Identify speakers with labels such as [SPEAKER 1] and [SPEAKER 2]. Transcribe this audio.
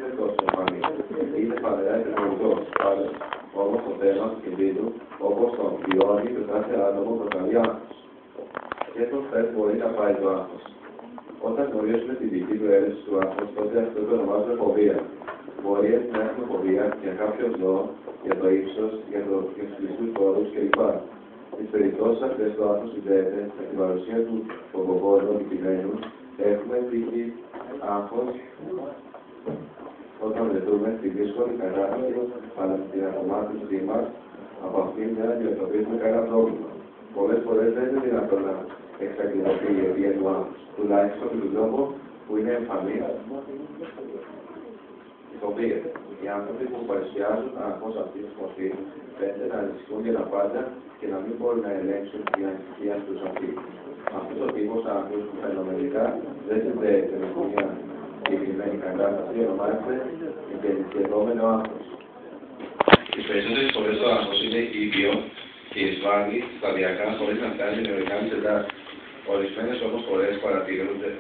[SPEAKER 1] είναι τόσο εμφανή. Είναι φανερά υπερβολικός, όμως το θέμα του κινδύνου, όπως τον βιώνει το κάθε άτομο προκαλεί άγχος. Και το φες μπορεί να πάει το άγχος. Όταν γνωρίζουμε τη δική του αίρεση του άγχους, τότε αυτό το ονομάζουμε φοβία. Μπορεί να έχουμε φοβία για κάποιο ζώο, για το ύψος, για τους κλειστούς χώρους κλπ. Στις περιπτώσεις αυτές το άγχος συνδέεται με την παρουσία του φοβοβόρου αντικειμένου. Έχουμε τύχει άγχος όταν βρεθούμε στη δύσκολη κατάσταση αλλά στην απομάκρυνσή μας από αυτήν δεν αντιμετωπίζουμε κανένα πρόβλημα. Πολλές φορές δεν είναι δυνατόν να εξακριβωθεί η αιτία του άγχους, τουλάχιστον με τον τρόπο που είναι εμφανή. Φοβίες. Οι άνθρωποι που παρουσιάζουν άγχος αυτής της μορφής φαίνεται να ανησυχούν για τα πάντα και να μην μπορούν να ελέγξουν την ανησυχία στους αυτοί. Αυτός ο τύπος άγχους που φαινομενικά δεν συνδέεται με μια συγκεκριμένη κατάσταση, ονομάζεται εγκαινισκευόμενο άγχος. Τις περισσότερες φορές το άγχος είναι ήπιο και εισβάλλει σταδιακά χωρίς να φτάσει με μεγάλες εντάσεις. Ορισμένες όμως φορές παρατηρούνται